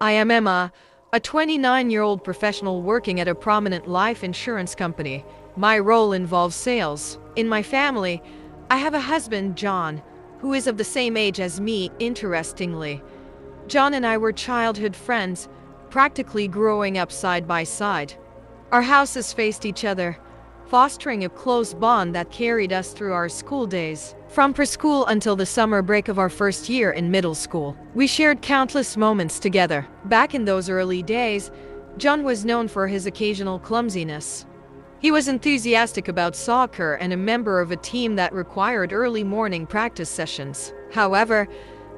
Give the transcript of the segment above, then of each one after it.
I am Emma, a 29-year-old professional working at a prominent life insurance company. My role involves sales. In my family, I have a husband, John, who is of the same age as me, interestingly. John and I were childhood friends, practically growing up side by side. Our houses faced each other, fostering a close bond that carried us through our school days. From preschool until the summer break of our first year in middle school, we shared countless moments together. Back in those early days, John was known for his occasional clumsiness. He was enthusiastic about soccer and a member of a team that required early morning practice sessions. However,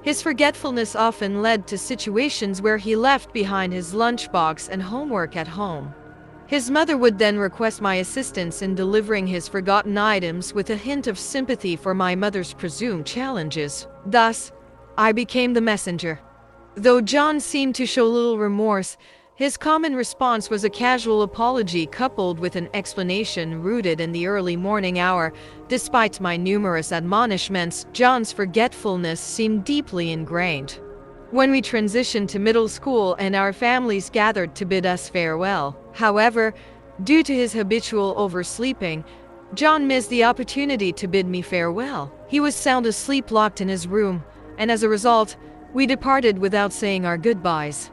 his forgetfulness often led to situations where he left behind his lunchbox and homework at home. His mother would then request my assistance in delivering his forgotten items with a hint of sympathy for my mother's presumed challenges. Thus, I became the messenger. Though John seemed to show little remorse, his common response was a casual apology coupled with an explanation rooted in the early morning hour. Despite my numerous admonishments, John's forgetfulness seemed deeply ingrained. When we transitioned to middle school and our families gathered to bid us farewell, however, due to his habitual oversleeping, John missed the opportunity to bid me farewell. He was sound asleep locked in his room, and as a result, we departed without saying our goodbyes.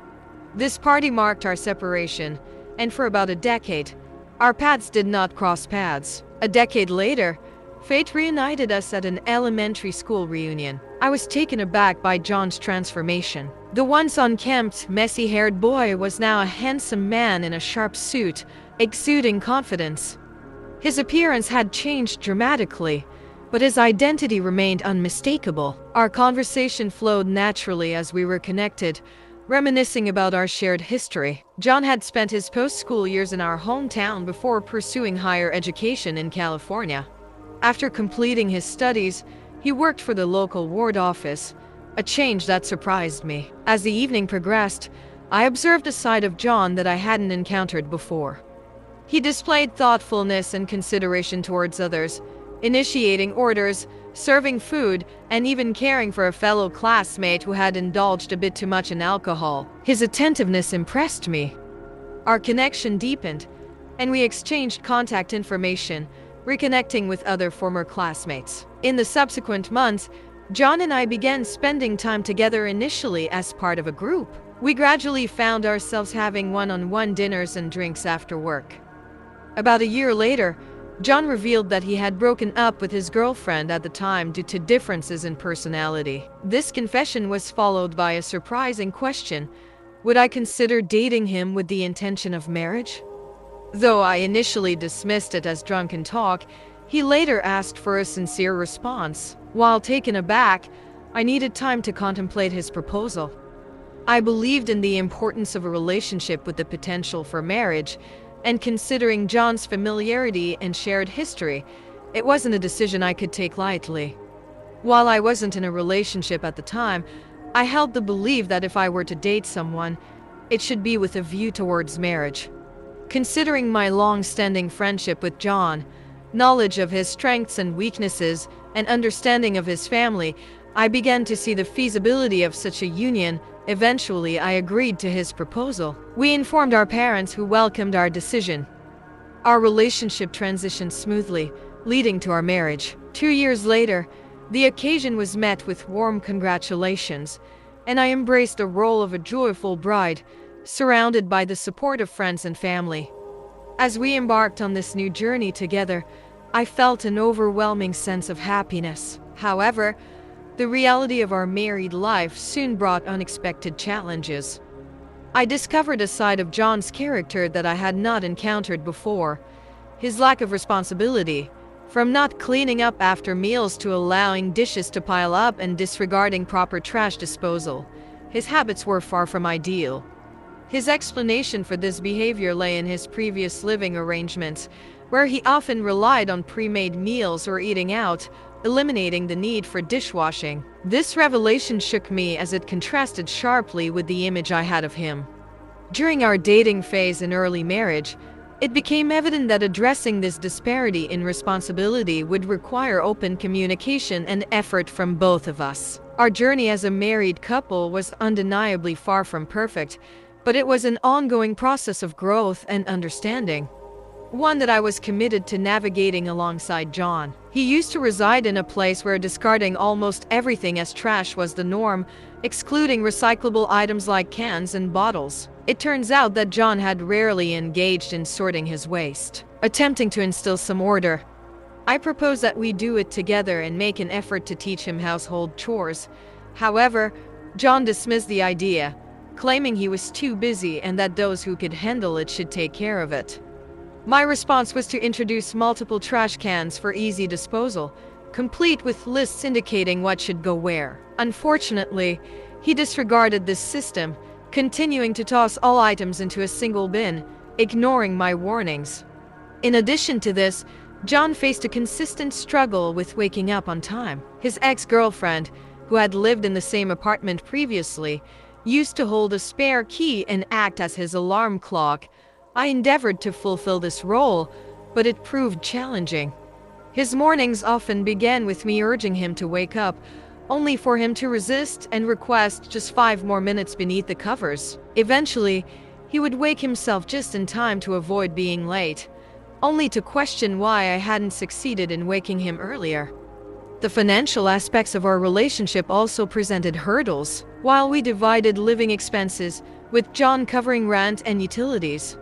This party marked our separation, and for about a decade, our paths did not cross paths. A decade later, fate reunited us at an elementary school reunion. I was taken aback by John's transformation. The once unkempt, messy-haired boy was now a handsome man in a sharp suit, exuding confidence. His appearance had changed dramatically, but his identity remained unmistakable. Our conversation flowed naturally as we were connected, reminiscing about our shared history. John had spent his post-school years in our hometown before pursuing higher education in California. After completing his studies, he worked for the local ward office, a change that surprised me. As the evening progressed, I observed a side of John that I hadn't encountered before. He displayed thoughtfulness and consideration towards others, initiating orders, serving food, and even caring for a fellow classmate who had indulged a bit too much in alcohol. His attentiveness impressed me. Our connection deepened, and we exchanged contact information, reconnecting with other former classmates. In the subsequent months, John and I began spending time together initially as part of a group. We gradually found ourselves having one-on-one dinners and drinks after work. About a year later, John revealed that he had broken up with his girlfriend at the time due to differences in personality. This confession was followed by a surprising question: would I consider dating him with the intention of marriage? Though I initially dismissed it as drunken talk, he later asked for a sincere response. While taken aback, I needed time to contemplate his proposal. I believed in the importance of a relationship with the potential for marriage, and considering John's familiarity and shared history, it wasn't a decision I could take lightly. While I wasn't in a relationship at the time, I held the belief that if I were to date someone, it should be with a view towards marriage. Considering my long-standing friendship with John, knowledge of his strengths and weaknesses, and understanding of his family, I began to see the feasibility of such a union. Eventually, I agreed to his proposal. We informed our parents, who welcomed our decision. Our relationship transitioned smoothly, leading to our marriage. 2 years later, the occasion was met with warm congratulations, and I embraced the role of a joyful bride, surrounded by the support of friends and family. As we embarked on this new journey together, I felt an overwhelming sense of happiness. However, the reality of our married life soon brought unexpected challenges. I discovered a side of John's character that I had not encountered before: his lack of responsibility. From not cleaning up after meals to allowing dishes to pile up and disregarding proper trash disposal, his habits were far from ideal. His explanation for this behavior lay in his previous living arrangements, where he often relied on pre-made meals or eating out, eliminating the need for dishwashing. This revelation shook me as it contrasted sharply with the image I had of him. During our dating phase in early marriage, It became evident that addressing this disparity in responsibility would require open communication and effort from both of us. Our journey as a married couple was undeniably far from perfect, but it was an ongoing process of growth and understanding. One that I was committed to navigating alongside John. He used to reside in a place where discarding almost everything as trash was the norm, excluding recyclable items like cans and bottles. It turns out that John had rarely engaged in sorting his waste, attempting to instill some order. I proposed that we do it together and make an effort to teach him household chores. However, John dismissed the idea, claiming he was too busy and that those who could handle it should take care of it. My response was to introduce multiple trash cans for easy disposal, complete with lists indicating what should go where. Unfortunately, he disregarded this system, continuing to toss all items into a single bin, ignoring my warnings. In addition to this, John faced a consistent struggle with waking up on time. His ex-girlfriend, who had lived in the same apartment previously, used to hold a spare key and act as his alarm clock. I endeavored to fulfill this role, but it proved challenging. His mornings often began with me urging him to wake up, only for him to resist and request just 5 more minutes beneath the covers. Eventually, he would wake himself just in time to avoid being late, only to question why I hadn't succeeded in waking him earlier. The financial aspects of our relationship also presented hurdles, while we divided living expenses, with John covering rent and utilities.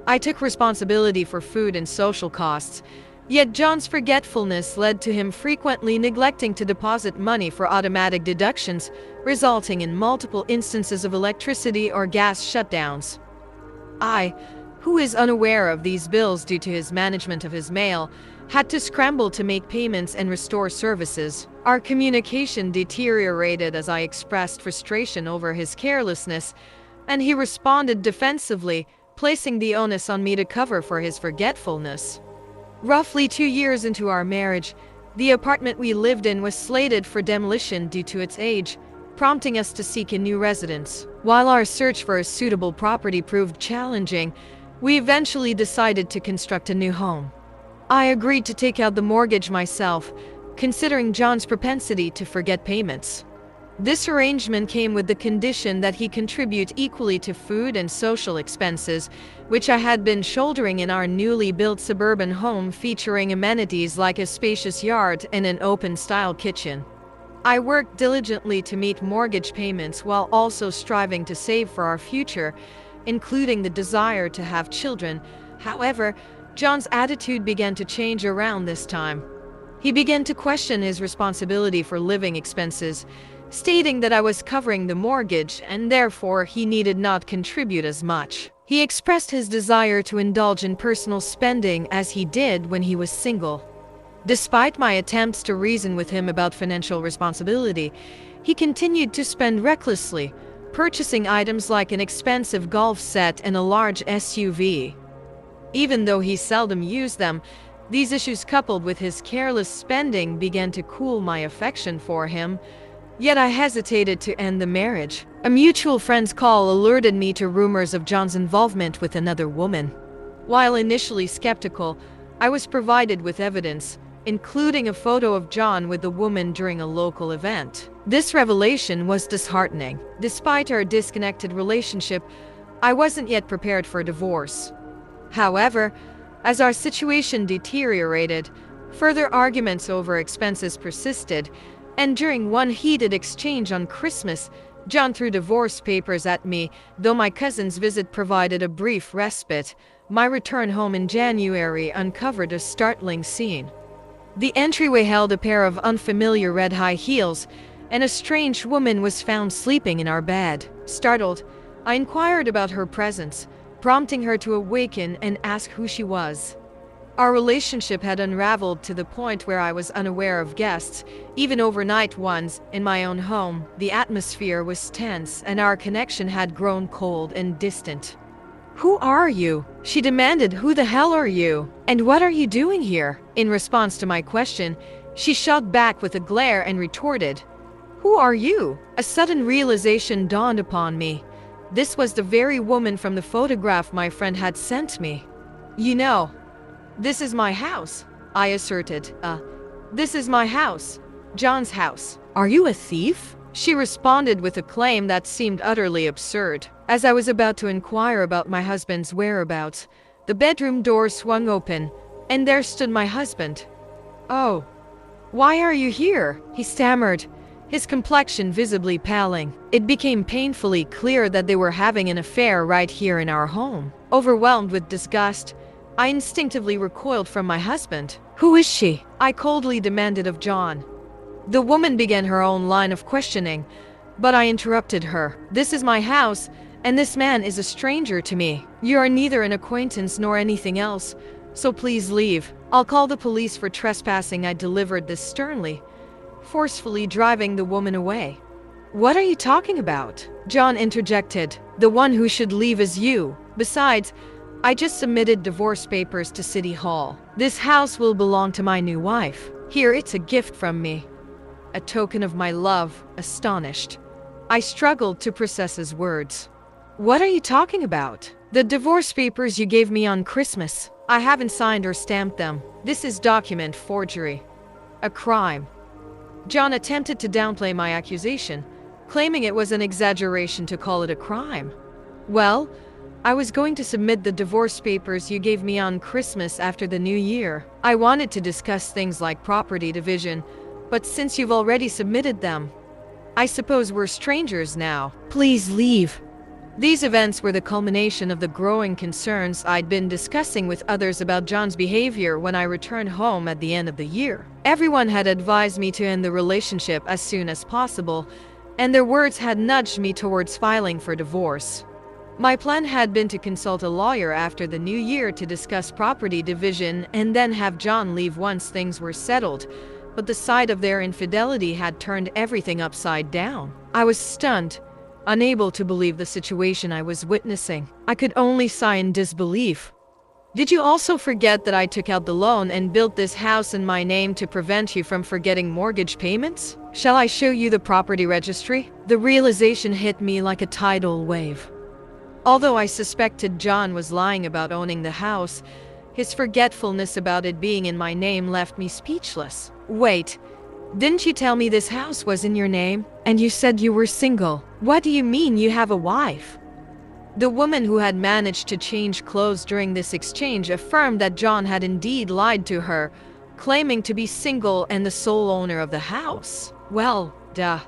I took responsibility for food and social costs, yet John's forgetfulness led to him frequently neglecting to deposit money for automatic deductions, resulting in multiple instances of electricity or gas shutdowns. I, who is unaware of these bills due to his management of his mail, had to scramble to make payments and restore services. Our communication deteriorated as I expressed frustration over his carelessness, and he responded defensively, placing the onus on me to cover for his forgetfulness. Roughly 2 years into our marriage, the apartment we lived in was slated for demolition due to its age, prompting us to seek a new residence. While our search for a suitable property proved challenging, we eventually decided to construct a new home. I agreed to take out the mortgage myself, considering John's propensity to forget payments. This arrangement came with the condition that he contribute equally to food and social expenses, which I had been shouldering in our newly built suburban home featuring amenities like a spacious yard and an open-style kitchen. I worked diligently to meet mortgage payments while also striving to save for our future, including the desire to have children. However, John's attitude began to change around this time. He began to question his responsibility for living expenses, stating that I was covering the mortgage and therefore he needed not contribute as much. He expressed his desire to indulge in personal spending as he did when he was single. Despite my attempts to reason with him about financial responsibility, he continued to spend recklessly, purchasing items like an expensive golf set and a large SUV. Even though he seldom used them, these issues coupled with his careless spending began to cool my affection for him. Yet I hesitated to end the marriage. A mutual friend's call alerted me to rumors of John's involvement with another woman. While initially skeptical, I was provided with evidence, including a photo of John with the woman during a local event. This revelation was disheartening. Despite our disconnected relationship, I wasn't yet prepared for divorce. However, as our situation deteriorated, further arguments over expenses persisted, and during one heated exchange on Christmas, John threw divorce papers at me. Though my cousin's visit provided a brief respite, my return home in January uncovered a startling scene. The entryway held a pair of unfamiliar red high heels, and a strange woman was found sleeping in our bed. Startled, I inquired about her presence, prompting her to awaken and ask who she was. Our relationship had unraveled to the point where I was unaware of guests, even overnight ones, in my own home. The atmosphere was tense, and our connection had grown cold and distant. "Who are you?" she demanded. "Who the hell are you? And what are you doing here?" In response to my question, she shot back with a glare and retorted, "Who are you?" A sudden realization dawned upon me. This was the very woman from the photograph my friend had sent me. You know, this is my house, I asserted. This is my house. John's house. Are you a thief? She responded with a claim that seemed utterly absurd. As I was about to inquire about my husband's whereabouts, the bedroom door swung open, and there stood my husband. "Oh, why are you here?" he stammered, his complexion visibly paling. It became painfully clear that they were having an affair right here in our home. Overwhelmed with disgust, I instinctively recoiled from my husband. "Who is she?" I coldly demanded of John. The woman began her own line of questioning, but I interrupted her. "This is my house, and this man is a stranger to me. You are neither an acquaintance nor anything else, so please leave. I'll call the police for trespassing." I delivered this sternly, forcefully driving the woman away. "What are you talking about?" John interjected. "The one who should leave is you. Besides, I just submitted divorce papers to City Hall. This house will belong to my new wife. Here, it's a gift from me. A token of my love." Astonished, I struggled to process his words. "What are you talking about?" "The divorce papers you gave me on Christmas. I haven't signed or stamped them. This is document forgery. A crime." John attempted to downplay my accusation, claiming it was an exaggeration to call it a crime. "Well, I was going to submit the divorce papers you gave me on Christmas after the New Year. I wanted to discuss things like property division, but since you've already submitted them, I suppose we're strangers now. Please leave." These events were the culmination of the growing concerns I'd been discussing with others about John's behavior when I returned home at the end of the year. Everyone had advised me to end the relationship as soon as possible, and their words had nudged me towards filing for divorce. My plan had been to consult a lawyer after the new year to discuss property division and then have John leave once things were settled, but the sight of their infidelity had turned everything upside down. I was stunned, unable to believe the situation I was witnessing. I could only sigh in disbelief. "Did you also forget that I took out the loan and built this house in my name to prevent you from forgetting mortgage payments? Shall I show you the property registry?" The realization hit me like a tidal wave. Although I suspected John was lying about owning the house, his forgetfulness about it being in my name left me speechless. "Wait, didn't you tell me this house was in your name? And you said you were single. What do you mean you have a wife?" The woman who had managed to change clothes during this exchange affirmed that John had indeed lied to her, claiming to be single and the sole owner of the house. "Well, duh.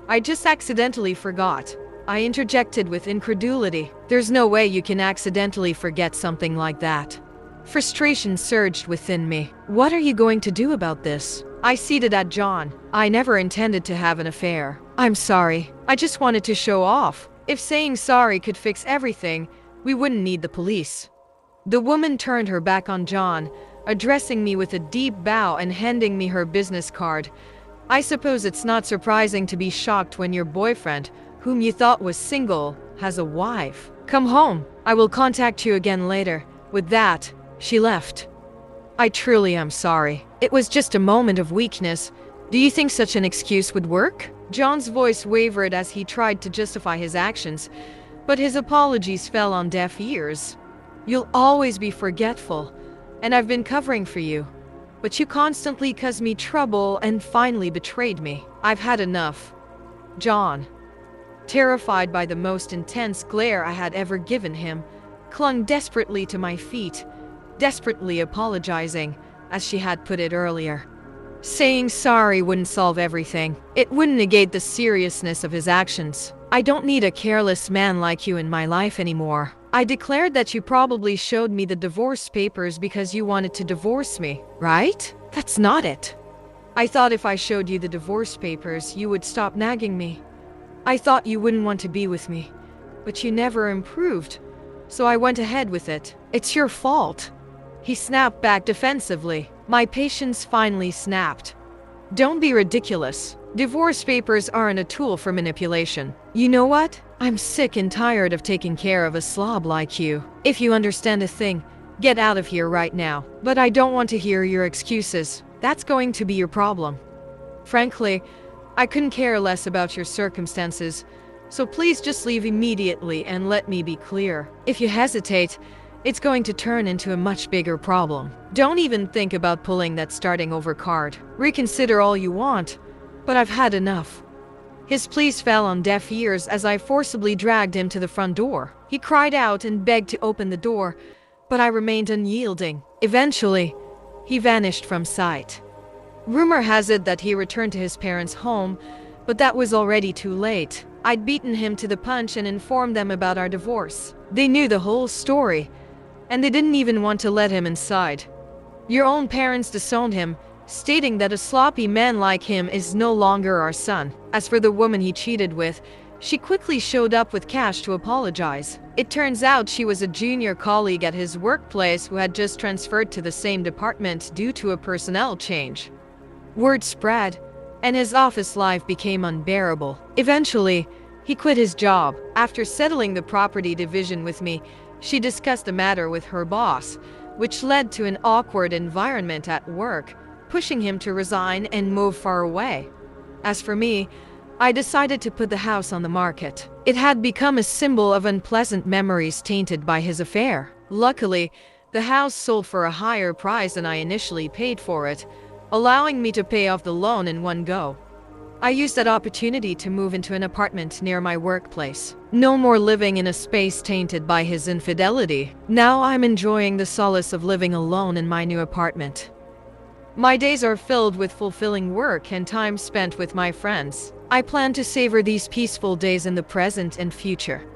I just accidentally forgot," I interjected with incredulity. "There's no way you can accidentally forget something like that." Frustration surged within me. "What are you going to do about this?" I ceded at John. "I never intended to have an affair. I'm sorry. I just wanted to show off. If saying sorry could fix everything, we wouldn't need the police." The woman turned her back on John, addressing me with a deep bow and handing me her business card. "I suppose it's not surprising to be shocked when your boyfriend, whom you thought was single, has a wife. Come home. I will contact you again later." With that, she left. "I truly am sorry. It was just a moment of weakness. Do you think such an excuse would work?" John's voice wavered as he tried to justify his actions, but his apologies fell on deaf ears. "You'll always be forgetful, and I've been covering for you. But you constantly caused me trouble and finally betrayed me. I've had enough." John, terrified by the most intense glare I had ever given him, clung desperately to my feet, desperately apologizing, as she had put it earlier. Saying sorry wouldn't solve everything. It wouldn't negate the seriousness of his actions. "I don't need a careless man like you in my life anymore. I declared that you probably showed me the divorce papers because you wanted to divorce me, right? That's not it. I thought if I showed you the divorce papers, you would stop nagging me. I thought you wouldn't want to be with me, but you never improved, so I went ahead with it. It's your fault." He snapped back defensively. My patience finally snapped. "Don't be ridiculous. Divorce papers aren't a tool for manipulation. You know what? I'm sick and tired of taking care of a slob like you. If you understand a thing, get out of here right now. But I don't want to hear your excuses. That's going to be your problem. Frankly, I couldn't care less about your circumstances, so please just leave immediately and let me be clear. If you hesitate, it's going to turn into a much bigger problem. Don't even think about pulling that starting over card. Reconsider all you want, but I've had enough. His pleas fell on deaf ears as I forcibly dragged him to the front door. He cried out and begged to open the door, but I remained unyielding. Eventually, he vanished from sight. Rumor has it that he returned to his parents' home, but that was already too late. I'd beaten him to the punch and informed them about our divorce. They knew the whole story, and they didn't even want to let him inside. Your own parents disowned him, stating that a sloppy man like him is no longer our son. As for the woman he cheated with, she quickly showed up with cash to apologize. It turns out she was a junior colleague at his workplace who had just transferred to the same department due to a personnel change. Word spread, and his office life became unbearable. Eventually, he quit his job. After settling the property division with me, she discussed the matter with her boss, which led to an awkward environment at work, pushing him to resign and move far away. As for me, I decided to put the house on the market. It had become a symbol of unpleasant memories tainted by his affair. Luckily, the house sold for a higher price than I initially paid for it, allowing me to pay off the loan in one go. I used that opportunity to move into an apartment near my workplace. No more living in a space tainted by his infidelity. Now I'm enjoying the solace of living alone in my new apartment. My days are filled with fulfilling work and time spent with my friends. I plan to savor these peaceful days in the present and future.